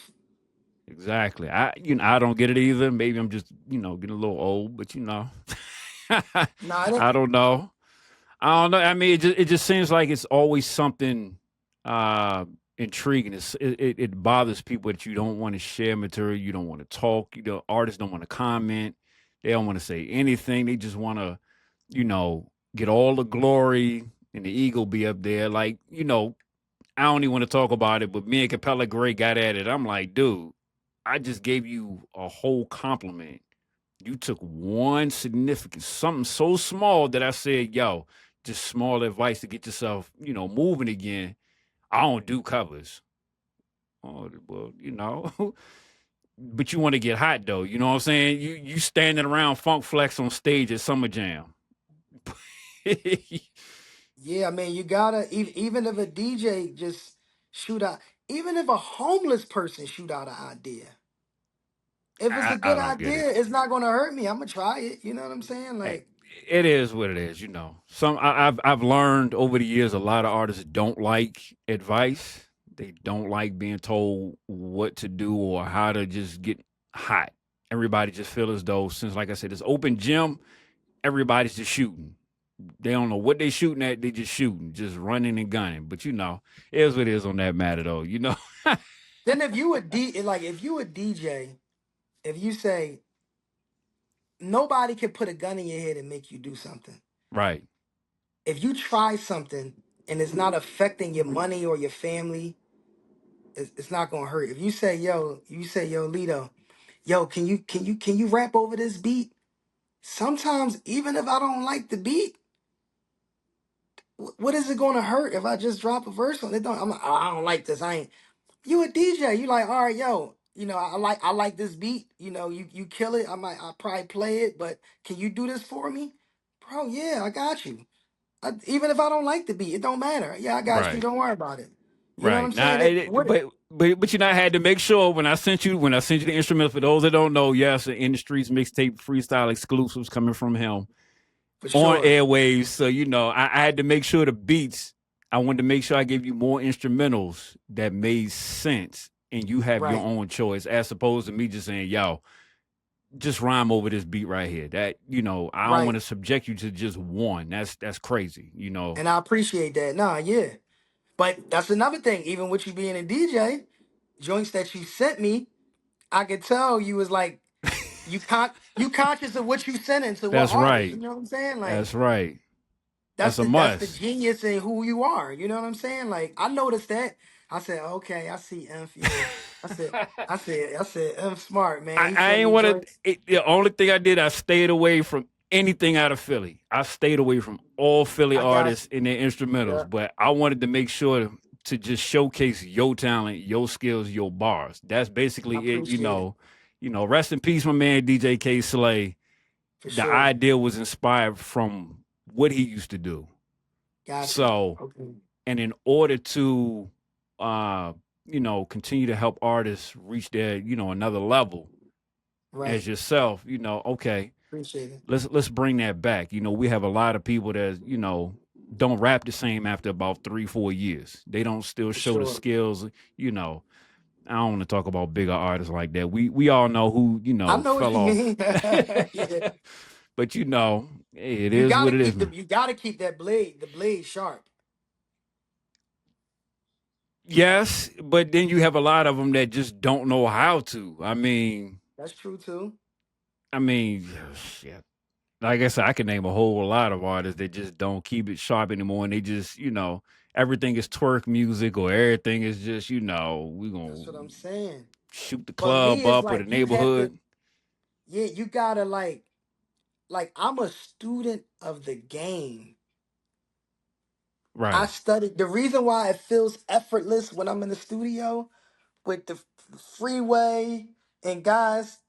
Speaker 1: Exactly. I don't get it either. Maybe I'm just getting a little old, but
Speaker 2: Nah, it
Speaker 1: I
Speaker 2: ain't.
Speaker 1: don't know. I don't know. I mean, it just seems like it's always something intriguing. It bothers people that you don't want to share material, you don't want to talk, artists don't want to comment, they don't want to say anything. They just want to, get all the glory and the ego be up there. Like, I don't even want to talk about it, but me and Capella Gray got at it. I'm like, dude, I just gave you a whole compliment. You took one significant, something so small that I said, yo, just small advice to get yourself, moving again. I don't do covers. Oh, well, but you want to get hot though. You know what I'm saying? You standing around Funk Flex on stage at Summer Jam.
Speaker 2: Yeah, I mean, you gotta even if a DJ just shoot out, even if a homeless person shoot out an idea, if it's a
Speaker 1: I
Speaker 2: good
Speaker 1: don't get it.
Speaker 2: idea, it's not gonna hurt me. I'm gonna try it. You know what I'm saying?
Speaker 1: Hey,
Speaker 2: Like,
Speaker 1: it is what it is. You know, I've learned over the years a lot of artists don't like advice. They don't like being told what to do or how to just get hot. Everybody just feel as though since, like I said, it's open gym, everybody's just shooting. They don't know what they shooting at. They just shooting, just running and gunning. But you know, it is what it is on that matter, though. You know,
Speaker 2: then if you a DJ, if you say nobody can put a gun in your head and make you do something.
Speaker 1: right,
Speaker 2: If you try something and it's not affecting your money or your family, it's not gonna hurt. If you say, yo, Lito, yo, can you rap over this beat? Sometimes even if I don't like the beat, what is it gonna hurt if I just drop a verse on it? Don't I'm like, oh, I don't like this. I ain't you a DJ. You like, all right, yo, I like this beat. You kill it. I probably play it, but can you do this for me? Bro, yeah, I got you. Even if I don't like the beat, it don't matter. Yeah, I got you.
Speaker 1: right,
Speaker 2: Don't worry about it. You know what I'm
Speaker 1: right. Now,
Speaker 2: saying?
Speaker 1: but you know, I had to make sure when I sent you the instrument. For those that don't know, yes, the In the Streets mixtape freestyle exclusives coming from him
Speaker 2: For
Speaker 1: on
Speaker 2: sure.
Speaker 1: airwaves. So you know, I had to make sure the beats. I wanted to make sure I gave you more instrumentals that made sense, and you have your
Speaker 2: Right.
Speaker 1: own choice, as opposed to me just saying, "Yo, just rhyme over this beat right here." That I don't want
Speaker 2: Right.
Speaker 1: to subject you to just one. That's crazy.
Speaker 2: And I appreciate that. Nah, yeah. But that's another thing. Even with you being a DJ, joints that you sent me, I could tell you was like you conscious of what you sent into what
Speaker 1: That's
Speaker 2: artist. You
Speaker 1: right.
Speaker 2: know what I'm saying? Like
Speaker 1: That's right.
Speaker 2: that's
Speaker 1: That's a
Speaker 2: the
Speaker 1: must.
Speaker 2: genius in who you are. You know what I'm saying? Like I noticed that. I said, okay, I see Inf. Yeah. I said, I said, Inf smart, man. He
Speaker 1: I
Speaker 2: sent
Speaker 1: ain't
Speaker 2: me
Speaker 1: want
Speaker 2: joints.
Speaker 1: to. The only thing I did, I stayed away from anything out of Philly. I stayed away from all Philly
Speaker 2: I got
Speaker 1: artists
Speaker 2: you.
Speaker 1: and their instrumentals,
Speaker 2: Yeah,
Speaker 1: but I wanted to make sure to just showcase your talent, your skills, your bars. That's
Speaker 2: I
Speaker 1: basically it.
Speaker 2: appreciate it.
Speaker 1: Rest in peace, my man DJ K Slay.
Speaker 2: For
Speaker 1: The
Speaker 2: sure.
Speaker 1: idea was inspired from what he used to do.
Speaker 2: Got you.
Speaker 1: So,
Speaker 2: Okay.
Speaker 1: and in order to, uh, continue to help artists reach their, another level as
Speaker 2: Right.
Speaker 1: yourself, okay,
Speaker 2: Appreciate it.
Speaker 1: let's bring that back. We have a lot of people that, don't rap the same after about 3-4 years. They don't still
Speaker 2: For
Speaker 1: show the
Speaker 2: sure.
Speaker 1: skills, you know. I don't want to talk about bigger artists like that. We all know who,
Speaker 2: I know what
Speaker 1: fell
Speaker 2: you
Speaker 1: off.
Speaker 2: mean. Yeah.
Speaker 1: But hey, it is what it is, man.
Speaker 2: You gotta keep the blade sharp.
Speaker 1: Yes, but then you have a lot of them that just don't know how to.
Speaker 2: That's true too.
Speaker 1: I mean, shit. Like I said, I can name a whole lot of artists that just don't keep it sharp anymore, and they just, everything is twerk music or everything is just, we gonna
Speaker 2: That's what I'm saying.
Speaker 1: shoot the
Speaker 2: But me,
Speaker 1: club
Speaker 2: it's
Speaker 1: up or the
Speaker 2: like you have to,
Speaker 1: neighborhood.
Speaker 2: yeah, you gotta like I'm a student of the game. I
Speaker 1: Right.
Speaker 2: studied the reason why it feels effortless when I'm in the studio with the freeway and guys,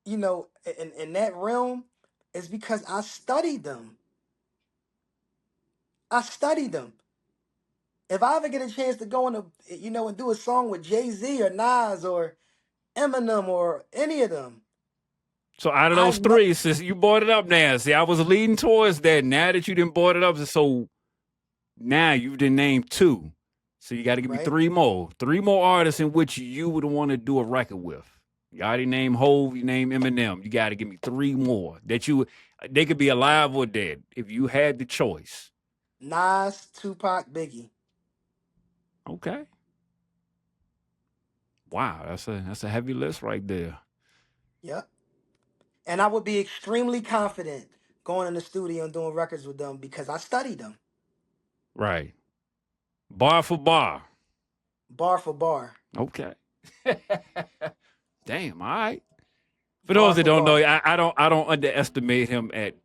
Speaker 2: in that realm is because I studied them. I studied them. If I ever get a chance to go in and do a song with Jay-Z or Nas or Eminem or any of them,
Speaker 1: So out of
Speaker 2: I
Speaker 1: those
Speaker 2: know,
Speaker 1: three, since you brought it up now, see, I was leading towards that. Now that you didn't brought it up, so now you've been named two. So you got to give me
Speaker 2: right?
Speaker 1: three more. Three more artists in which you would want to do a record with. You already named Hove, you named Eminem. You got to give me three more that they could be alive or dead if you had the choice.
Speaker 2: Nas, Tupac, Biggie.
Speaker 1: Okay. Wow, that's a heavy list right there.
Speaker 2: Yep. And I would be extremely confident going in the studio and doing records with them because I studied them
Speaker 1: Right. Bar for bar.
Speaker 2: bar for bar,
Speaker 1: Okay. Damn, all right. For
Speaker 2: bar
Speaker 1: those that
Speaker 2: for
Speaker 1: don't know,
Speaker 2: bar.
Speaker 1: I don't underestimate him at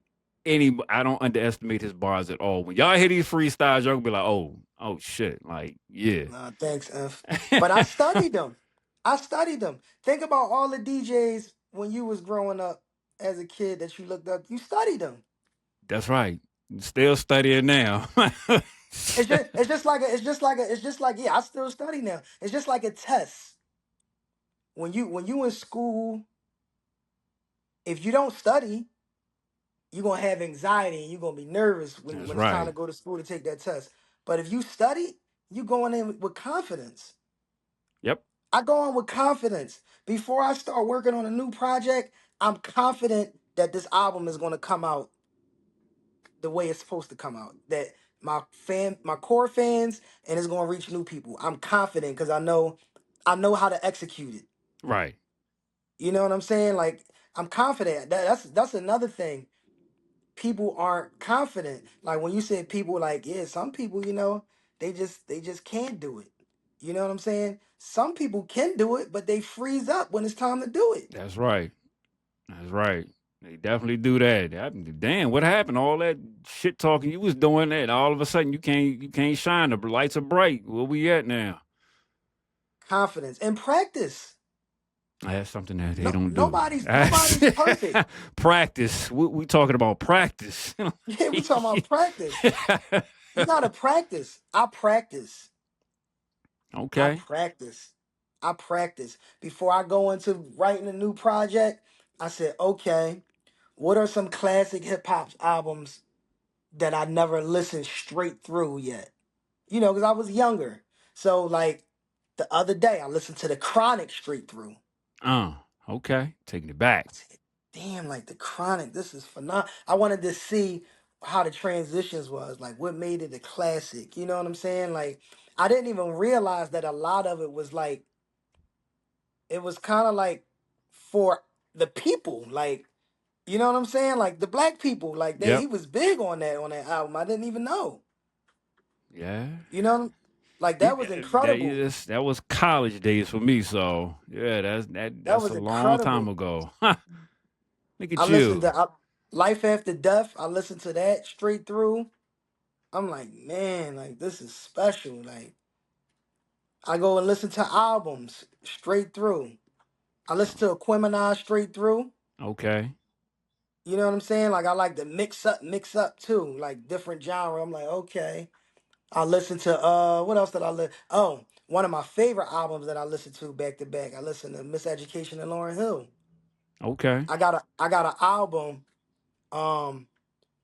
Speaker 1: I don't underestimate his bars at all. When y'all hear these freestyles, y'all gonna be like, oh shit. Like, yeah.
Speaker 2: Thanks, F. But I studied them. I studied them. Think about all the DJs when you was growing up as a kid that you looked up. You studied them.
Speaker 1: That's right. Still studying now.
Speaker 2: It's just like yeah. I still study now. It's just like a test. When you in school, if you don't study, you're gonna have anxiety and you're gonna be nervous
Speaker 1: That's
Speaker 2: when it's time
Speaker 1: right.
Speaker 2: to go to school to take that test. But if you study, you going in with confidence.
Speaker 1: Yep.
Speaker 2: I go in with confidence. Before I start working on a new project, I'm confident that this album is gonna come out the way it's supposed to come out. That my core fans, and it's gonna reach new people. I'm confident because I know how to execute it.
Speaker 1: Right.
Speaker 2: You know what I'm saying? Like I'm confident. That's another thing. People aren't confident. Like when you said people, like yeah, some people, they just can't do it. You know what I'm saying? Some people can do it, but they freeze up when it's time to do it.
Speaker 1: That's right. That's right. They definitely do that. Damn, what happened? All that shit talking you was doing that. All of a sudden you can't shine. The lights are bright. Where we at now?
Speaker 2: Confidence and practice.
Speaker 1: That's something that they
Speaker 2: No,
Speaker 1: don't do.
Speaker 2: nobody's perfect.
Speaker 1: Practice. We talking about practice.
Speaker 2: Yeah, we talking about practice. You gotta practice. I practice. I
Speaker 1: Okay.
Speaker 2: practice. I practice. Before I go into writing a new project, I said, okay, what are some classic hip hop albums that I never listened straight through yet? Because I was younger. So like the other day I listened to the Chronic straight through.
Speaker 1: Uh, okay. Taking it back.
Speaker 2: I said, damn, like the Chronic, this is phenomenal. I wanted to see how the transitions was, like what made it a classic. You know what I'm saying? Like I didn't even realize that a lot of it was like it was kind of like for the people, like you know what I'm saying? Like the black people, like he
Speaker 1: Yep.
Speaker 2: was big on that album. I didn't even know.
Speaker 1: Yeah.
Speaker 2: You know, like
Speaker 1: Yeah,
Speaker 2: that was incredible.
Speaker 1: that was college days for me. So yeah,
Speaker 2: That
Speaker 1: that's a
Speaker 2: was
Speaker 1: long time
Speaker 2: incredible.
Speaker 1: ago. Look
Speaker 2: I
Speaker 1: at
Speaker 2: listened
Speaker 1: you.
Speaker 2: to Life After Death. I listened to that straight through. I'm like, man, like this is special. Like I go and listen to albums straight through. I listen to Aquemini straight through.
Speaker 1: Okay.
Speaker 2: You know what I'm saying? Like I like to mix up too, like different genre. I'm like, okay. I listened to what else did I listen? Oh, one of my favorite albums that I listened to back to back. I listened to Miseducation and Lauryn Hill.
Speaker 1: Okay.
Speaker 2: I got an album. Um,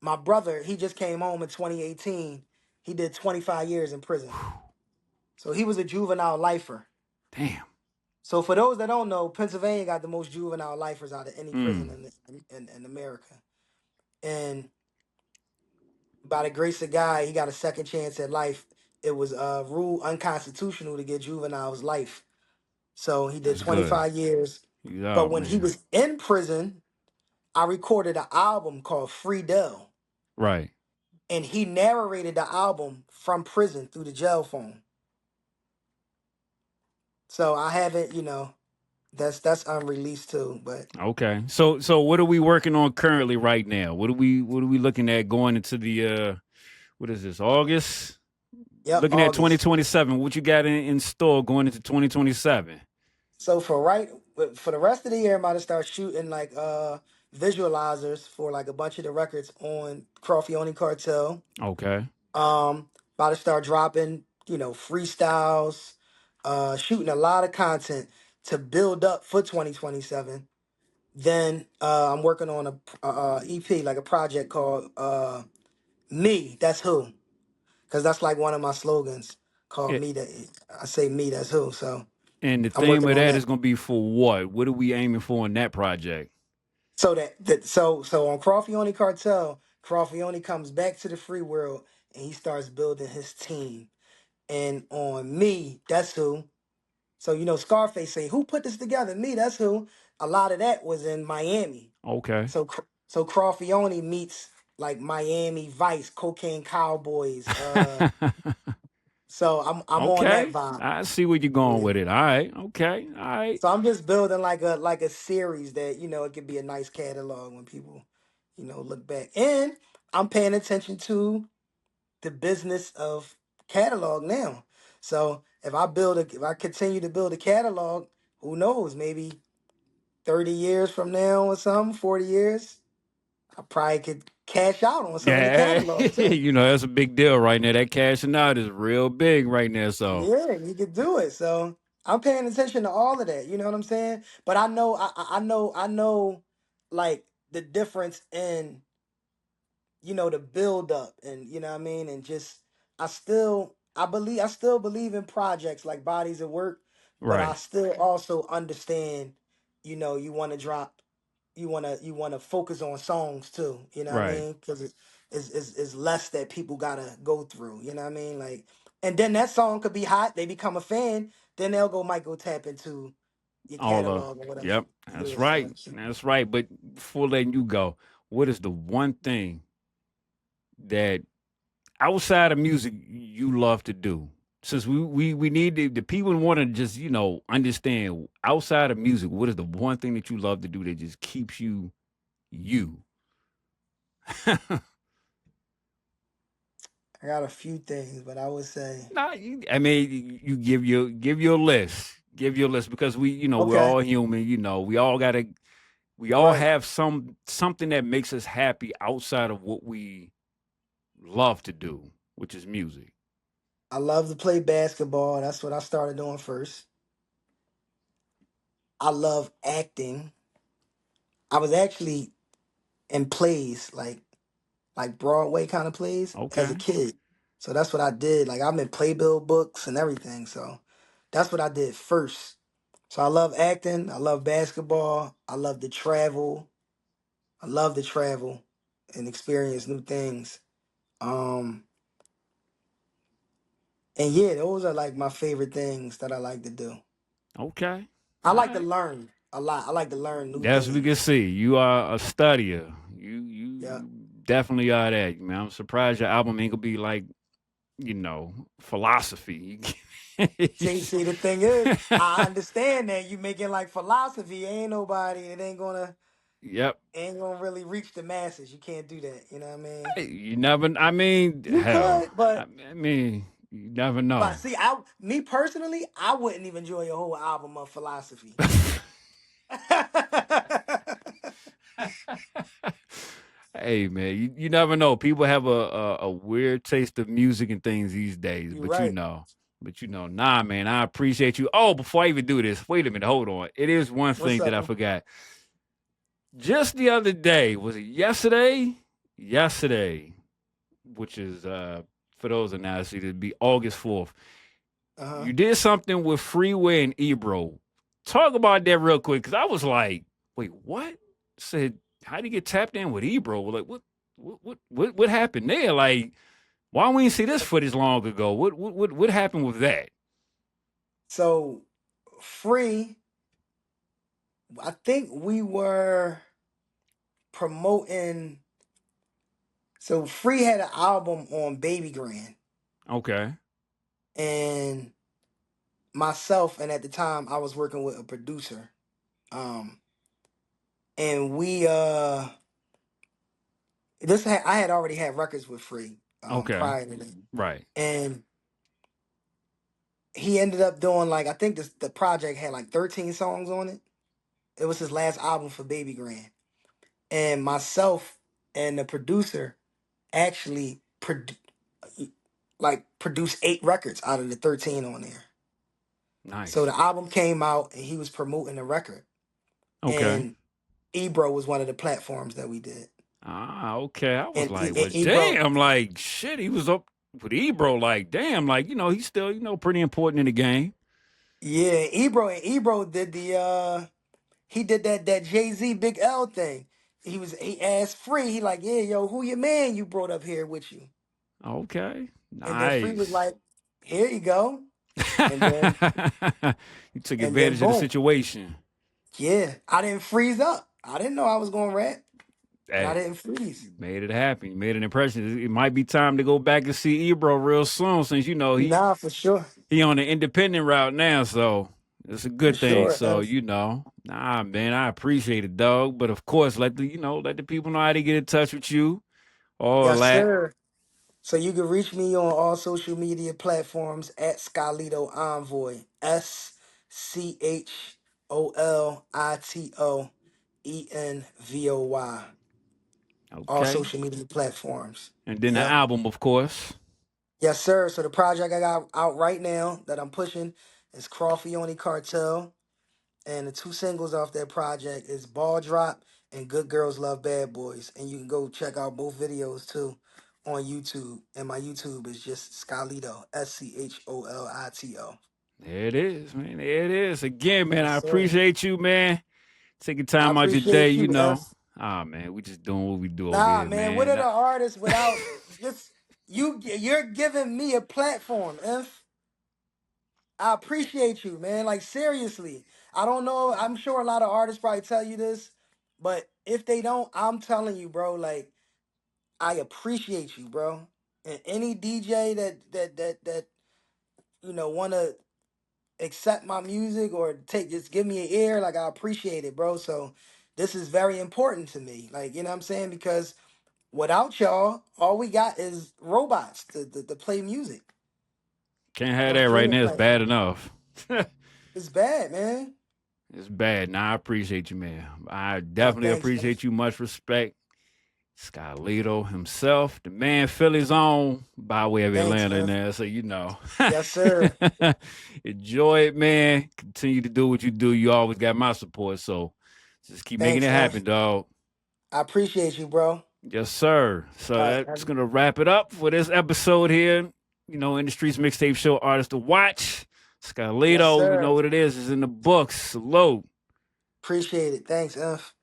Speaker 2: my brother, he just came home in 2018. He did 25 years in prison. So he was a juvenile lifer.
Speaker 1: Damn.
Speaker 2: So for those that don't know, Pennsylvania got the most juvenile lifers out of any prison
Speaker 1: Mm.
Speaker 2: in America. And by the grace of God, he got a second chance at life. It was ruled unconstitutional to get juveniles life. So he did
Speaker 1: That's good.
Speaker 2: 25 years.
Speaker 1: He's
Speaker 2: But
Speaker 1: out,
Speaker 2: when he
Speaker 1: man.
Speaker 2: was in prison, I recorded an album called Freedell.
Speaker 1: Right.
Speaker 2: And he narrated the album from prison through the jail phone. So I haven't, that's unreleased too. But
Speaker 1: Okay. So what are we working on currently right now? What are we looking at going into the what is this? August?
Speaker 2: yep,
Speaker 1: Looking at
Speaker 2: August.
Speaker 1: 2027. What you got in store going into 2027?
Speaker 2: So for the rest of the year, I'm about to start shooting like visualizers for like a bunch of the records on Crawfione Cartel.
Speaker 1: Okay.
Speaker 2: About to start dropping, freestyles, shooting a lot of content to build up for 2027. Then I'm working on a EP, like a project called Me, That's Who. Because that's like one of my slogans called
Speaker 1: It,
Speaker 2: Me That I say Me, That's Who. So
Speaker 1: and the
Speaker 2: I'm
Speaker 1: theme
Speaker 2: working
Speaker 1: of
Speaker 2: on
Speaker 1: that
Speaker 2: that.
Speaker 1: is going to be for what? What are we aiming for in that project?
Speaker 2: So on Crawfione Cartel, Crawfione comes back to the free world and he starts building his team. And on Me, That's Who. So Scarface say, "Who put this together?" Me, that's who. A lot of that was in Miami.
Speaker 1: Okay.
Speaker 2: So Crawfione meets like Miami Vice, Cocaine Cowboys. So I'm on that
Speaker 1: Okay.
Speaker 2: vibe.
Speaker 1: I see where you're going
Speaker 2: Yeah.
Speaker 1: with it. All right. Okay. All right.
Speaker 2: So I'm just building like a series that it could be a nice catalog when people look back. And I'm paying attention to the business of catalog now. So if I continue to build a catalog, who knows, maybe 30 years from now or something, 40 years, I probably could cash out on some of the
Speaker 1: Yeah,
Speaker 2: catalog too.
Speaker 1: that's a big deal right now. That cashing out is real big right now. So
Speaker 2: Yeah, you could do it. So I'm paying attention to all of that. You know what I'm saying? But I know, like the difference in the build up, and you know what I mean, and just I still believe in projects like bodies of work, but I
Speaker 1: right,
Speaker 2: still also understand, you want to drop, you want to focus on songs too, you know what I
Speaker 1: right.
Speaker 2: mean, because it's less that people gotta go through, you know what I mean, like, and then that song could be hot, they become a fan, then they'll go tap into your
Speaker 1: All the
Speaker 2: catalog or whatever.
Speaker 1: yep, that's
Speaker 2: Yeah,
Speaker 1: right,
Speaker 2: so
Speaker 1: that's right. But before letting you go, what is the one thing that outside of music you love to do? Since we need the people want to just understand outside of music, what is the one thing that you love to do that just keeps you?
Speaker 2: I got a few things, but I would say,
Speaker 1: Nah, I mean, you give your list, give your list because we're
Speaker 2: okay,
Speaker 1: all human. We all
Speaker 2: right.
Speaker 1: have something that makes us happy outside of what we love to do, which is music.
Speaker 2: I love to play basketball. That's what I started doing first. I love acting. I was actually in plays, like Broadway kind of plays as a
Speaker 1: Okay,
Speaker 2: kid. So that's what I did. Like I'm in playbill books and everything. So that's what I did first. So I love acting. I love basketball. I love to travel. I love to travel and experience new things. Um, and yeah, those are like my favorite things that I like to do.
Speaker 1: okay,
Speaker 2: I
Speaker 1: all
Speaker 2: like to
Speaker 1: right.
Speaker 2: learn a lot. I like to learn new
Speaker 1: That's what we can
Speaker 2: things.
Speaker 1: see. You are a studier. You
Speaker 2: Yeah.
Speaker 1: definitely are that, man. I'm surprised your album ain't gonna be like philosophy.
Speaker 2: See, the thing is, I understand that you making like philosophy. Ain't nobody.
Speaker 1: Yep.
Speaker 2: Ain't gonna really reach the masses. You can't do that. You know what I mean?
Speaker 1: Hey, you never. I mean,
Speaker 2: You
Speaker 1: hell.
Speaker 2: could,
Speaker 1: I mean, you never
Speaker 2: but
Speaker 1: know.
Speaker 2: see, me personally, I wouldn't even enjoy a whole album of philosophy.
Speaker 1: Hey man, you never know. People have a weird taste of music and things these days,
Speaker 2: You're
Speaker 1: but
Speaker 2: right.
Speaker 1: nah, man. I appreciate you. Oh, before I even do this, wait a minute, hold on. It is one
Speaker 2: What's
Speaker 1: thing that
Speaker 2: up?
Speaker 1: I forgot. Just the other day, was it yesterday? Yesterday, which is for those that now see, it'd be August 4th.
Speaker 2: Uh huh.
Speaker 1: You did something with Freeway and Ebro. Talk about that real quick, because I was like, wait, what? Said, how do you get tapped in with Ebro? Like, what happened there? Like, why we didn't see this footage long ago? What happened with that?
Speaker 2: So, Free, I think we were promoting. So, Free had an album on Baby Grand,
Speaker 1: Okay,
Speaker 2: and myself, and at the time I was working with a producer. Um, and I had already had records with Free
Speaker 1: okay,
Speaker 2: prior to that,
Speaker 1: right,
Speaker 2: and he ended up doing, like, I think the project had like 13 songs on it. It was his last album for Baby Grand, and myself and the producer actually produced 8 records out of the 13 on there. So
Speaker 1: nice.
Speaker 2: the album came out and he was promoting the record,
Speaker 1: Okay.
Speaker 2: and Ebro was one of the platforms that we did.
Speaker 1: Okay. I was like, well,
Speaker 2: And Ebro,
Speaker 1: damn, like shit, he was up with Ebro, like, damn, like, he's still, pretty important in the game.
Speaker 2: yeah, Ebro did he did that Jay-Z Big L thing. He asked Free, he like, yeah, yo, who your man you brought up here with you?
Speaker 1: Okay.
Speaker 2: And then Free was
Speaker 1: Nice.
Speaker 2: like, here you go. And then
Speaker 1: You took
Speaker 2: and then
Speaker 1: advantage of the
Speaker 2: boom.
Speaker 1: situation.
Speaker 2: Yeah, I didn't freeze up. I didn't know I was going to rap, and I
Speaker 1: Hey,
Speaker 2: didn't freeze.
Speaker 1: you made it happen. You made an impression. It might be time to go back and see Ebro real soon, since he
Speaker 2: Nah, for sure.
Speaker 1: he on the independent route now. So it's a
Speaker 2: For
Speaker 1: good thing.
Speaker 2: sure.
Speaker 1: So nah, man, I appreciate it, dog. But of course, let the people know how to get in touch with you. All
Speaker 2: Yes,
Speaker 1: that.
Speaker 2: sir. So you can reach me on all social media platforms at Scholito Envoy. SCHOLITO. SCHOLITOENVOY. All
Speaker 1: Okay.
Speaker 2: social media platforms.
Speaker 1: And then the
Speaker 2: Yep.
Speaker 1: album, of course.
Speaker 2: Yes, sir. So the project I got out right now that I'm pushing is Crawfione Cartel. And the two singles off that project is Ball Drop and Good Girls Love Bad Boys. And you can go check out both videos too on YouTube. And my YouTube is just Scholito, SCHOLITO.
Speaker 1: There it is, man. There it is. Again, man,
Speaker 2: Yes,
Speaker 1: I
Speaker 2: sir.
Speaker 1: appreciate you, man. Taking
Speaker 2: I
Speaker 1: time out your day,
Speaker 2: appreciate
Speaker 1: you
Speaker 2: you,
Speaker 1: know.
Speaker 2: F.
Speaker 1: Ah, man, we just doing what we do over
Speaker 2: Nah,
Speaker 1: here,
Speaker 2: man, what
Speaker 1: man.
Speaker 2: are the artists without just you're giving me a platform, F. I appreciate you, man. Like seriously. I don't know. I'm sure a lot of artists probably tell you this, but if they don't, I'm telling you, bro, like I appreciate you, bro. And any DJ that wanna accept my music or just give me an ear, like I appreciate it, bro. So this is very important to me. Like, you know what I'm saying? Because without y'all, all we got is robots to play music
Speaker 1: Can't have
Speaker 2: on
Speaker 1: that right
Speaker 2: streaming
Speaker 1: now. It's bad
Speaker 2: platforms.
Speaker 1: enough.
Speaker 2: It's bad, man.
Speaker 1: It's bad. Nah, I appreciate you, man. I
Speaker 2: Oh,
Speaker 1: definitely
Speaker 2: thanks. F.
Speaker 1: appreciate you. Much respect. Scholito himself, the man Philly's own by way of
Speaker 2: Thanks,
Speaker 1: Atlanta in
Speaker 2: F.
Speaker 1: there. So, you know.
Speaker 2: Yes, sir.
Speaker 1: Enjoy it, man. Continue to do what you do. You always got my support. So just keep making
Speaker 2: Thanks,
Speaker 1: it
Speaker 2: F.
Speaker 1: happen, dog.
Speaker 2: I appreciate you, bro.
Speaker 1: Yes, sir. So
Speaker 2: All right.
Speaker 1: that's gonna wrap it up for this episode here. You know, in the streets mixtape show, artist to watch.
Speaker 2: Yes,
Speaker 1: Scholito, you know
Speaker 2: sir.
Speaker 1: what it is in the books. Salute.
Speaker 2: Appreciate it. Thanks, F.